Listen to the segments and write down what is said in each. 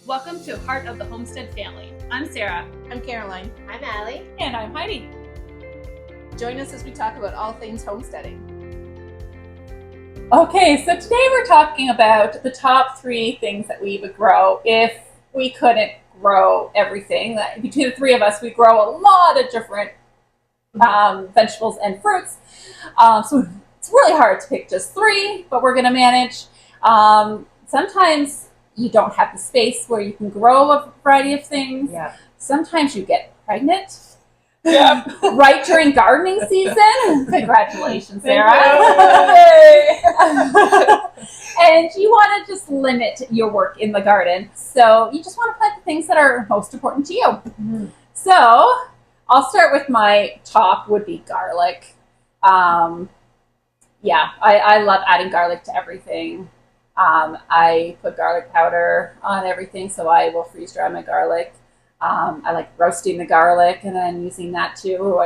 Welcome to Heart of the Homestead Family. I'm Sarah. I'm Caroline. I'm Allie. And I'm Heidi. Join us as we talk about all things homesteading. Okay, so today we're talking about the top 3 things that we would grow if we couldn't grow everything. Between the 3 of us, we grow a lot of different vegetables and fruits. So it's really hard to pick just 3, but we're going to manage. Sometimes you don't have the space where you can grow a variety of things. Yeah. Sometimes you get pregnant. Yeah. Right during gardening season. Congratulations, Sarah. And you want to just limit your work in the garden. So you just want to plant the things that are most important to you. Mm-hmm. So I'll start with my top would be garlic. I love adding garlic to everything. I put garlic powder on everything, so I will freeze dry my garlic. I like roasting the garlic and then using that too.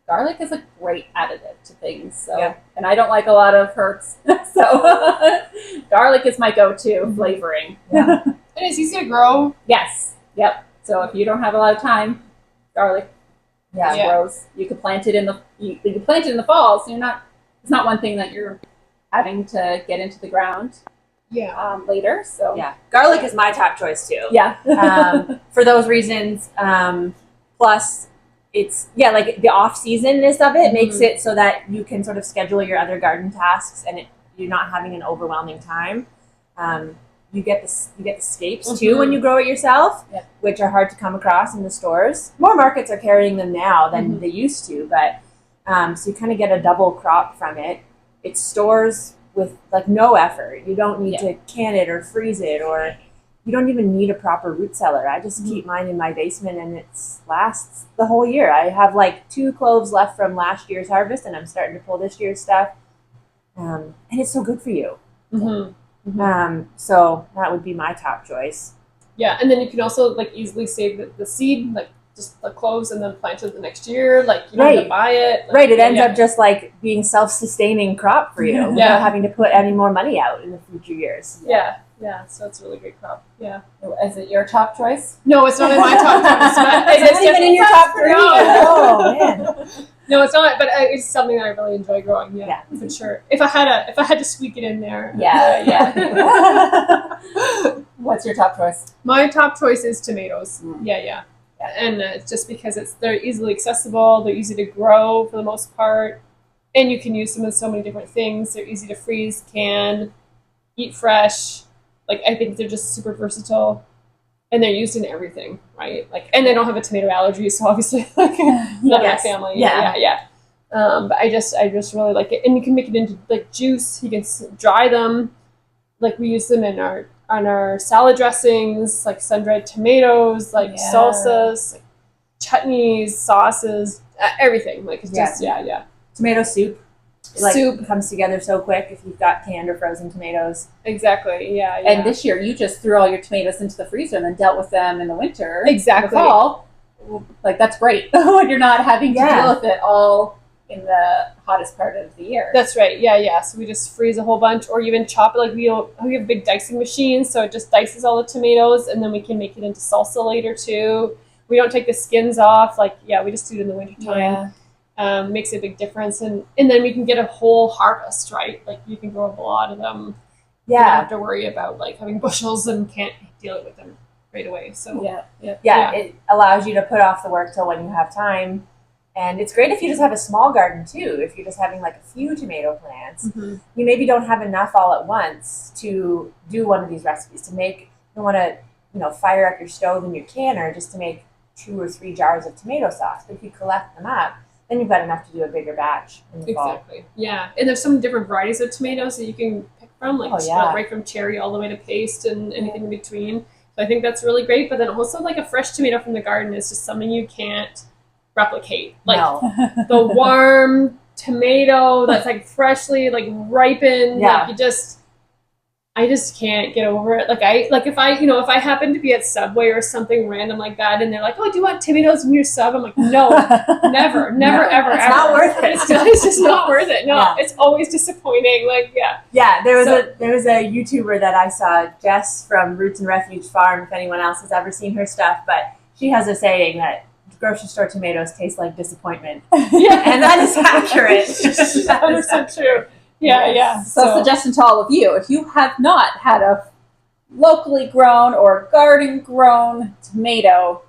Garlic is a great additive to things. So, yeah. And I don't like a lot of herbs, so garlic is my go-to flavoring. Yeah. And it's easy to grow. Yes. Yep. So if you don't have a lot of time, garlic grows. You can plant it in the fall, so it's not one thing that you're having to get into the ground. Yeah. Later. So Yeah. Garlic is my top choice too. Yeah. For those reasons. Plus it's like the off seasonness of it makes it so that you can sort of schedule your other garden tasks and you're not having an overwhelming time. You get the scapes too when you grow it yourself, which are hard to come across in the stores. More markets are carrying them now than they used to, but so you kind of get a double crop from it. It stores with like no effort. You don't need to can it or freeze it, or you don't even need a proper root cellar. I just keep mine in my basement and it lasts the whole year. I have like 2 cloves left from last year's harvest and I'm starting to pull this year's stuff. And it's so good for you. So that would be my top choice. Yeah, and then you can also like easily save the seed, like just the cloves, and then plant it the next year. Like you don't have to buy it. Like, Right, it ends up just like being self-sustaining crop for you without having to put any more money out in the future years. Yeah. So it's a really great crop. Yeah. Is it your top choice? No, it's not in my top choice. But It's not even in your top 3. Oh man. No, it's not. But it's something that I really enjoy growing. Yeah, for sure. If I had to squeak it in there. Yeah. What's your top choice? My top choice is tomatoes. Yeah. And it's just because they're easily accessible, they're easy to grow for the most part, and you can use them in so many different things. They're easy to freeze, can, eat fresh. Like I think they're just super versatile, and they're used in everything, right? Like, and I don't have a tomato allergy, so obviously, like, not my family. Yeah. But I just really like it, and you can make it into like juice. You can dry them, like we use them on our salad dressings, like sun-dried tomatoes, like salsas, like chutneys, sauces, everything. Like it's just Tomato soup. Soup comes together so quick if you've got canned or frozen tomatoes. Exactly. Yeah. And this year you just threw all your tomatoes into the freezer and then dealt with them in the winter. Exactly. In the fall. Like that's great when you're not having to deal with it all in the hottest part of the year. That's right. Yeah. So we just freeze a whole bunch, or even chop it. Like we have big dicing machines, so it just dices all the tomatoes, and then we can make it into salsa later too. We don't take the skins off. Like we just do it in the wintertime. Makes a big difference, and then we can get a whole harvest, right? Like you can grow up a lot of them. You don't have to worry about like having bushels and can't deal with them right away. So it allows you to put off the work till when you have time. And it's great if you just have a small garden too. If you're just having like a few tomato plants, you maybe don't have enough all at once to do one of these recipes. You don't want to, fire up your stove and your canner just to make 2 or 3 jars of tomato sauce. But if you collect them up, then you've got enough to do a bigger batch in the fall. Exactly. Yeah, and there's some different varieties of tomatoes that you can pick from, like right from cherry all the way to paste and anything in between. So I think that's really great. But then also like a fresh tomato from the garden is just something you can't replicate. Like the warm tomato that's like freshly like ripened. Like I just can't get over it. If I happen to be at Subway or something random like that, and they're like, "Oh, do you want tomatoes in your sub?" I'm like, "No, never, ever, No, ever, it's ever. not worth it. It's just not worth it. No, Yeah. it's always disappointing. Like, yeah, Yeah, there was a YouTuber that I saw, Jess from Roots and Refuge Farm, if anyone else has ever seen her stuff, but she has a saying that grocery store tomatoes taste like disappointment. yeah, And that is accurate. 100% true. Yeah, yeah. So, suggestion to all of you, if you have not had a locally grown or garden grown tomato,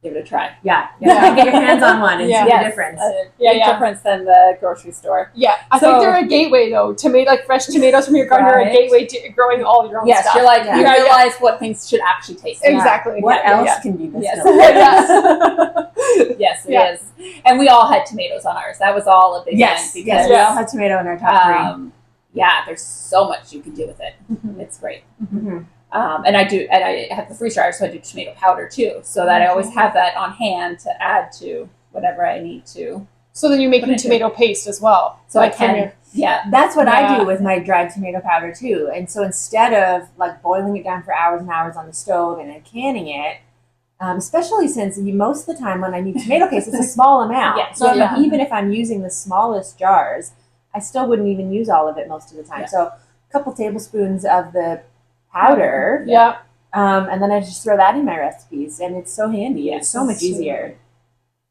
give it a try. Yeah, Yeah. get your hands on one and Yeah. see Yes. the difference. Big difference than the grocery store. Yeah, I So- think they're a gateway though. Fresh tomatoes from your garden are a Right. gateway to growing all your own Yes, stuff. you're like, Yeah. you Yeah, yeah. realize what things should actually taste like. Exactly. What Yeah, else yeah. can be this? Yes. milk? Yes, it Yeah. is. And we all had tomatoes on ours. That was all a big Yes, thing. yes, Because, we all had tomato in our top yeah, there's so much you can do with it. Mhm. It's great. three. Mm-hmm. And I have the freeze dryer, so I do tomato powder too, so that I always have that on hand to add to whatever I need to. So then you're making Put it in. tomato paste as well. So Like I from can, your- yeah, That's what I Yeah. do with my dried tomato powder too. And so instead of like boiling it down for hours and hours on the stove and then canning it, especially since most of the time when I need tomato paste, it's a small amount. Yeah. So Yeah. even if I'm using the smallest jars, I still wouldn't even use all of it most of the time. Yeah. So a couple tablespoons of the powder, Yeah. and then I just throw that in my recipes, and it's so handy. Yes, It's so much it's easier.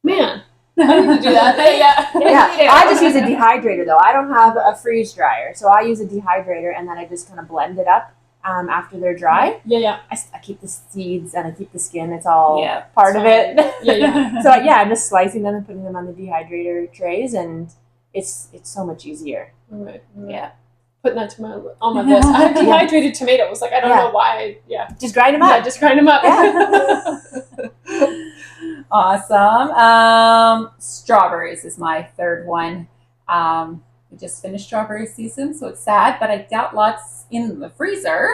Man, I need to do that. Yeah. Yeah, I just use a dehydrator though. I don't have a freeze dryer, so I use a dehydrator, and then I just kind of blend it up after they're dry. Yeah, yeah. I keep the seeds and I keep the skin. It's all Yeah, part of it. Yeah, yeah. So yeah, I'm just slicing them and putting them on the dehydrator trays, and it's so much easier. Right. yeah. Putting that on my list. I have dehydrated tomatoes. Like I don't Yeah. know why. Yeah. Just grind them Yeah, up. just grind them up. Yeah. Awesome. Strawberries is my third one. We just finished strawberry season, so it's sad, but I got lots in the freezer.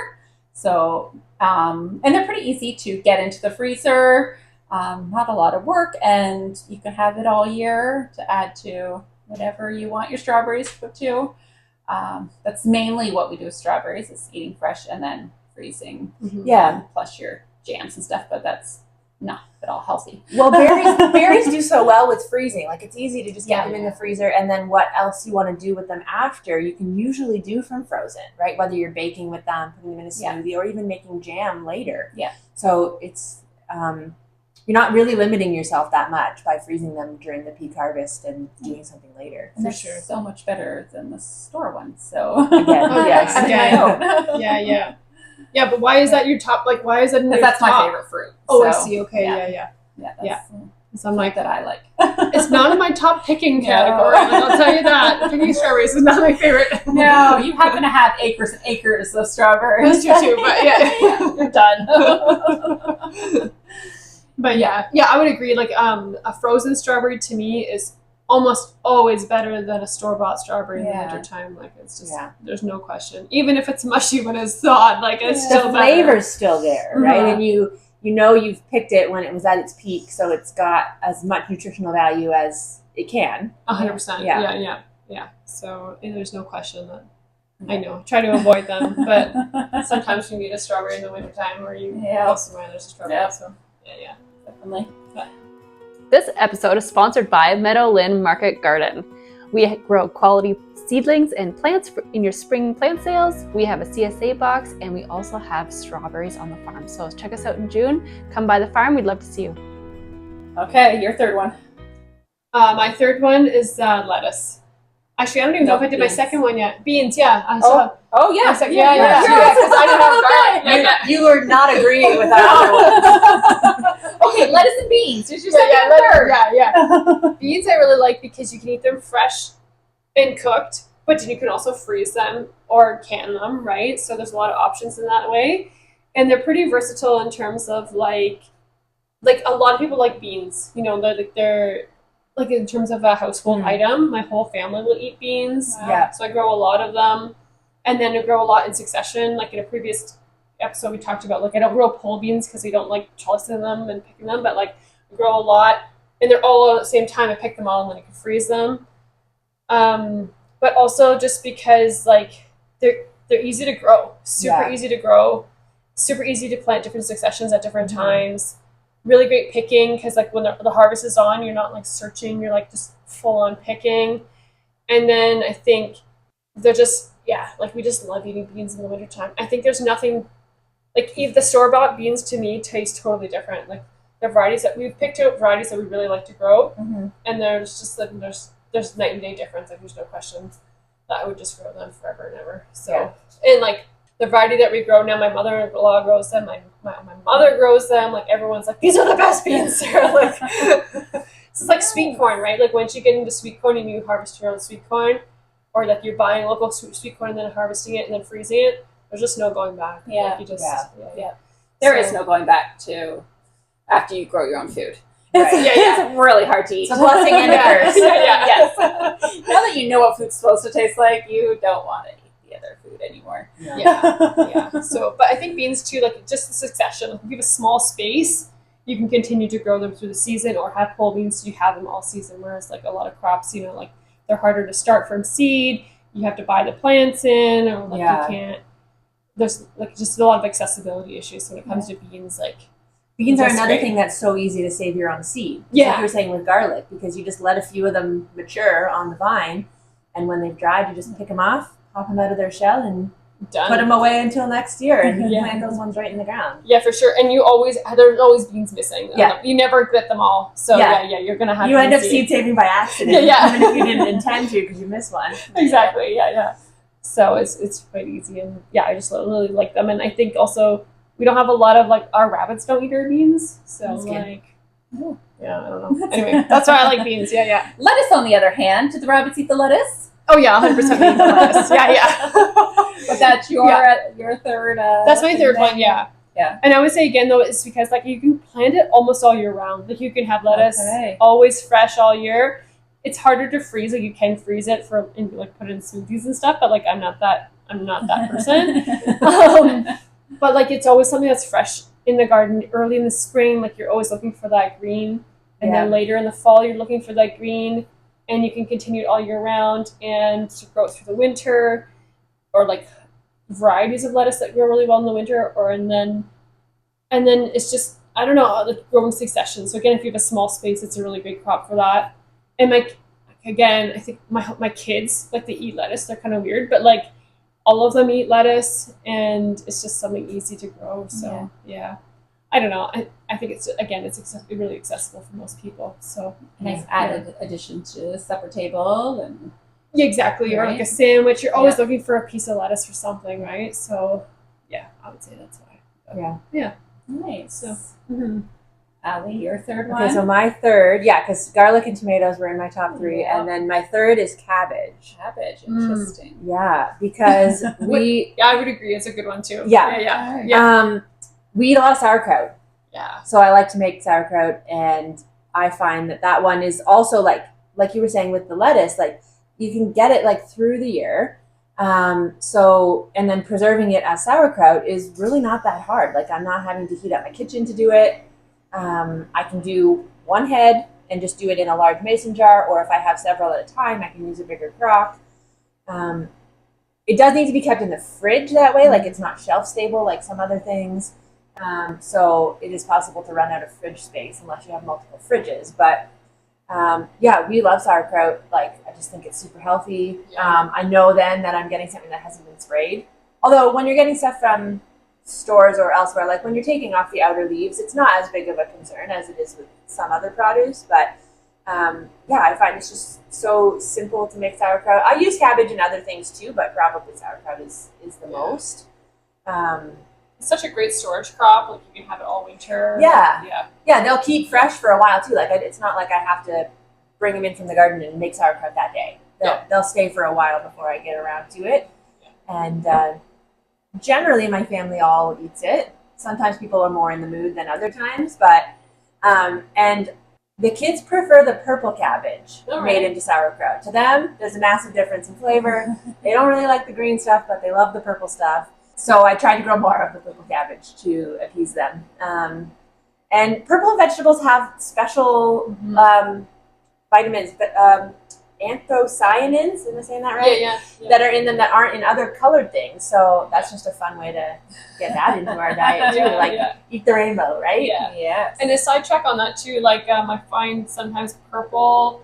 So, and they're pretty easy to get into the freezer. Not a lot of work, and you can have it all year to add to whatever you want your strawberries to put to. That's mainly what we do with strawberries, is eating fresh and then freezing. Yeah. Plus your jams and stuff, but that's not at all healthy. Well, berries do so well with freezing. Like it's easy to just get Yeah. them in the freezer, and then what else you want to do with them after, you can usually do from frozen, right? Whether you're baking with them, putting them in a Yeah. smoothie, or even making jam later. Yeah. So it's you're not really limiting yourself that much by freezing them during the peak harvest and doing something later. And For they're sure. so much better than the store ones. So Again, Oh, yes. again. Yeah, yeah. Yeah, but why is that your top? Like, why is that in your Because that's my top? favorite fruit. Oh, I So, see. Okay, yeah. yeah, yeah. Yeah, that's Yeah. the So I'm like, that I like. it's not in my top picking No. category. Like, I'll tell you that. Picking strawberries is not my favorite. No, you happen to have acres and acres of strawberries. That's true too, but yeah, you're done. But yeah, I would agree. Like, a frozen strawberry to me is almost always better than a store-bought strawberry in the Yeah. wintertime. Like, it's just, Yeah. there's no question. Even if it's mushy when it's thawed, like, it's Yeah. The still better. flavor's still there, right? Mhm. And you know you've picked it when it was at its peak, so it's got as much nutritional value as it can. 100%. Yeah. Yeah. So there's no question that I know. Try to avoid them, but sometimes you need a strawberry in the wintertime, or you Yeah. go somewhere and there's a strawberry. Yeah. So yeah. Definitely. This episode is sponsored by Meadowland Market Garden. We grow quality seedlings and plants in your spring plant sales. We have a CSA box, and we also have strawberries on the farm. So check us out in June. Come by the farm. We'd love to see you. Okay, your third one. My third one is lettuce. Actually, I don't even know if I did my beans. second one yet. Beans, yeah. I saw. Oh yeah, Yeah, because I didn't have garlic. Yeah, You were not agreeing with that other one. Okay, lettuce and beans. Is your second and third? yeah. Beans I really like because you can eat them fresh and cooked, but then you can also freeze them or can them, right? So there's a lot of options in that way. And they're pretty versatile in terms of like a lot of people like beans. You know, they're like in terms of a household item. My whole family will eat beans. Yeah. So I grow a lot of them. And then I grow a lot in succession. Like in a previous episode we talked about, like I don't grow pole beans because we don't like cholicing them and picking them, but like I grow a lot and they're all at the same time. I pick them all and then I can freeze them. But also just because like they're easy to grow, super Yeah. easy to grow, super easy to plant different successions at different times. Really great picking because like when the harvest is on, you're not like searching, you're like just full on picking. And then I think they're just, like we just love eating beans in the wintertime. I think there's nothing, like if the store-bought beans to me taste totally different. Like the varieties that we've picked out, varieties that we really like to grow, and there's just like, there's night and day difference. Like there's no question that I would just grow them forever and ever. So, and like the variety that we grow now, my mother-in-law grows them, my mother grows them, like everyone's like, these are the best beans, Sarah. Like, it's like sweet corn, right? Like once you get into sweet corn and you harvest your own sweet corn, or like you're buying local sweet corn and then harvesting it and then freezing it, there's just no going back. Yeah. Like you just, There is no going back to after you grow your own food. Right. It's really hard to eat. It's a blessing and a curse. Yes. Now that you know what food's supposed to taste like, you don't want to eat the other food anymore. Yeah. So, but I think beans too, like just the succession. If you have a small space, you can continue to grow them through the season, or have pole beans so you have them all season. Whereas like a lot of crops, you know, like they're harder to start from seed. You have to buy the plants in, or like you can't. There's like just a lot of accessibility issues when it comes to beans. Like beans are That's another great. thing that's so easy to save your own seed. Yeah. Like you were saying with garlic, because you just let a few of them mature on the vine, and when they've dried, you just pick them off, pop them out of their shell, and done. put them away until next year, and you Yeah. plant those ones right in the ground. Yeah, for sure. And there's always beans missing. Yeah. You never get them all. So you're gonna have. You end up bean seed saving by accident, Yeah. even if you didn't intend to, because you missed one. Exactly. Yeah. So it's quite easy, and I just really like them. And I think also we don't have a lot of like our rabbits don't eat our beans, so That's good. like I don't know. Anyway, that's why I like beans. Yeah. Lettuce, on the other hand, do the rabbits eat the lettuce? Oh yeah, 100% eat the lettuce. Yeah. But that's your third. That's my third one. Yeah. Yeah. And I would say again though, it's because like you can plant it almost all year round. Like you can have lettuce Okay. always fresh all year. It's harder to freeze. Like you can freeze it and like put it in smoothies and stuff, but like I'm not that person. But like it's always something that's fresh in the garden early in the spring. Like you're always looking for that green, and then later in the fall you're looking for that green, and you can continue it all year round and to grow it through the winter, or like varieties of lettuce that grow really well in the winter, and then it's just I don't know, like growing succession. So again, if you have a small space, it's a really great crop for that. And I think my kids like they eat lettuce. They're kind of weird, but like all of them eat lettuce, and it's just something easy to grow. So I don't know. I think it's really accessible for most people. So Nice added addition to the supper table, and exactly. Or like a sandwich. You're always looking for a piece of lettuce or something, right? So I would say that's why. Yeah. nice. So. Allie, your third one. Okay, so my third, because garlic and tomatoes were in my top three, and then my third is cabbage. Cabbage, interesting. Yeah, because I would agree. It's a good one too. Yeah. Yeah. We eat a lot of sauerkraut. Yeah. So I like to make sauerkraut, and I find that one is also like you were saying with the lettuce, like you can get it like through the year. So, and then preserving it as sauerkraut is really not that hard. Like I'm not having to heat up my kitchen to do it. I can do one head and just do it in a large mason jar, or if I have several at a time, I can use a bigger crock. It does need to be kept in the fridge that way, like it's not shelf stable like some other things. So it is possible to run out of fridge space unless you have multiple fridges. But we love sauerkraut. Like I just think it's super healthy. I know then that I'm getting something that hasn't been sprayed. Although when you're getting stuff from stores or elsewhere, like when you're taking off the outer leaves, it's not as big of a concern as it is with some other produce. But I find it's just so simple to make sauerkraut. I use cabbage and other things too, but probably sauerkraut is the most. It's such a great storage crop. Like you can have it all winter. Yeah, they'll keep fresh for a while too. Like it's not like I have to bring them in from the garden and make sauerkraut that day. They'll stay for a while before I get around to it. And generally my family all eats it. Sometimes people are more in the mood than other times, but and the kids prefer the purple cabbage made into sauerkraut. To them, there's a massive difference in flavor. They don't really like the green stuff, but they love the purple stuff. So I try to grow more of the purple cabbage to appease them. And purple vegetables have special vitamins, but anthocyanins, am I saying that right? Yeah. That are in them that aren't in other colored things. So that's just a fun way to get that into our diet too. Like eat the rainbow, right? Yeah. Yes. And a sidetrack on that too, like I find sometimes purple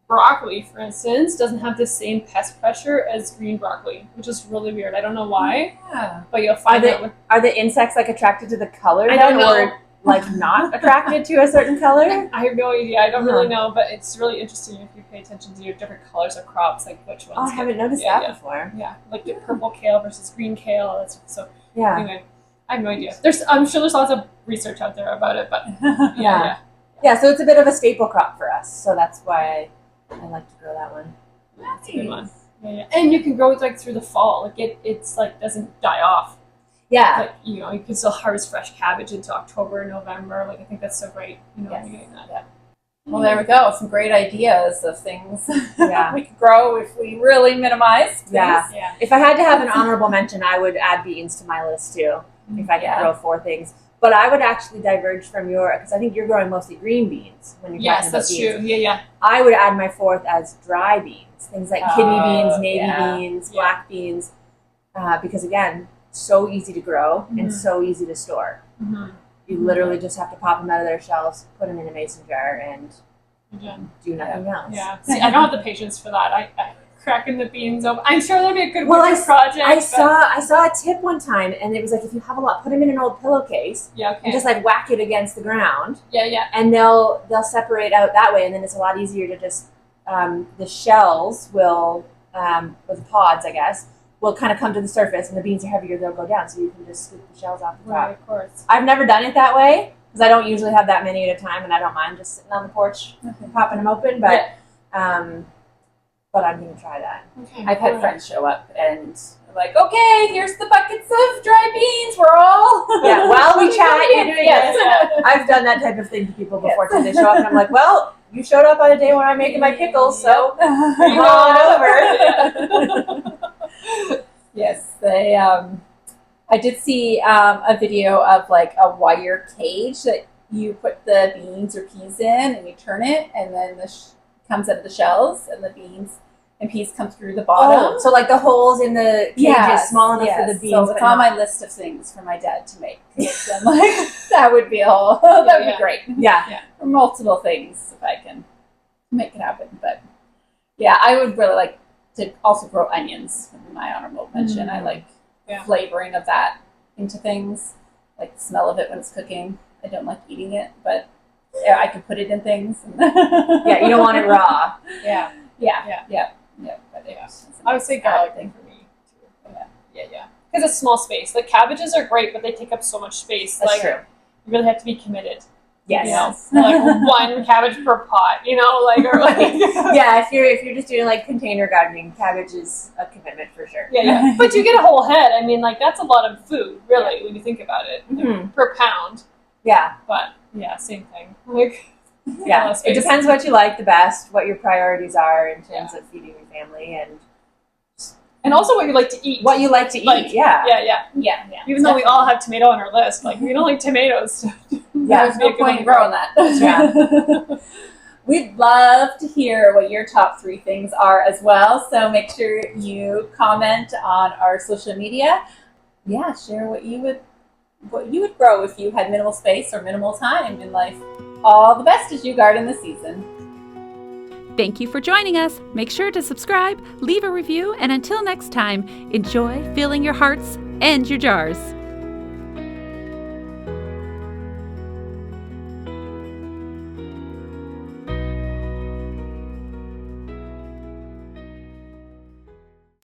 broccoli, for instance, doesn't have the same pest pressure as green broccoli, which is really weird. I don't know why, Yeah. but you'll find Are the insects like attracted to the color? I don't know. Or like not attracted to a certain color? I have no idea. I don't really know, but it's really interesting if you pay attention to your different colors of crops, like which ones. Oh, I haven't noticed that before. Yeah, like the purple kale versus green kale. That's so. Yeah. Anyway, I have no idea. I'm sure there's lots of research out there about it, but Yeah, so it's a bit of a staple crop for us. So that's why I like to grow that one. That's a good one. Yeah. And you can grow it like through the fall. Like it's like doesn't die off. Yeah. Like, you know, you can still harvest fresh cabbage into October, November. Like I think that's so great. You know, Yes. getting that. Yeah. Well, there we go. Some great ideas of things Yeah. we could grow if we really minimize. Yeah. Yeah. If I had to have an honorable mention, I would add beans to my list too. If I could grow 4 things. But I would actually diverge from because I think you're growing mostly green beans when you're talking Yes, about that's beans. true. Yeah. I would add my 4th as dry beans. Things like kidney beans, navy beans, Yeah. black beans. Because again, so easy to grow and so easy to store. Mm-hmm. You literally just have to pop them out of their shells, put them in a mason jar, and do nothing else. Yeah. See, I don't have the patience for that. I cracking the beans open. I'm sure that'd be a good Well, winter project. I saw a tip one time, and it was like if you have a lot, put them in an old pillowcase Yeah. Okay. and just like whack it against the ground, Yeah. and they'll separate out that way, and then it's a lot easier to just the shells will or the pods, I guess, will kind of come to the surface, and the beans are heavier, they'll go down, so you can just scoop the shells off the top. Right. Of course. I've never done it that way because I don't usually have that many at a time, and I don't mind just sitting on the porch popping them open, but but I'm gonna try that. Okay. I've had friends show up and like, okay, here's the buckets of dry beans. We're all Yeah, while we chat, you're doing Yes. this. I've done that type of thing to people before too. They show up and I'm like, well, you showed up on a day when I'm making my pickles, so come on over. Yes, they. I did see a video of like a wire cage that you put the beans or peas in, and you turn it, and then the comes out of the shells, and the beans and peas come through the bottom. Oh, so like the holes in the cage is small enough for the beans. So it's on my list of things for my dad to make. I'm like, that would be that would be great. Yeah. For multiple things if I can make it happen. But yeah, I would really like to also grow onions in my honorable mention. I like flavoring of that into things, like the smell of it when it's cooking. I don't like eating it, but I could put it in things. Yeah, you don't want it raw. Yeah. But I would say garlic thing for me too. Yeah. Because it's small space. Like cabbages are great, but they take up so much space. That's like, true. You really have to be committed. Yes. You know, like one cabbage per pot. You know, like or like. Yeah, if you're just doing like container gardening, cabbage is a commitment for sure. Yeah. But you get a whole head. I mean, like that's a lot of food, really, when you think about it, Mhm. per pound. Yeah. But same thing. Like. Yeah, it depends what you like the best, what your priorities are in terms of feeding your family, and also what you like to eat. What you like to eat, Like, yeah. Even though we all have tomato on our list, like we don't like tomatoes. There's no point in growing that. Yeah. We'd love to hear what your top 3 things are as well. So make sure you comment on our social media. Yeah, share what you would grow if you had minimal space or minimal time in life. All the best as you garden this season. Thank you for joining us. Make sure to subscribe, leave a review, and until next time, enjoy filling your hearts and your jars.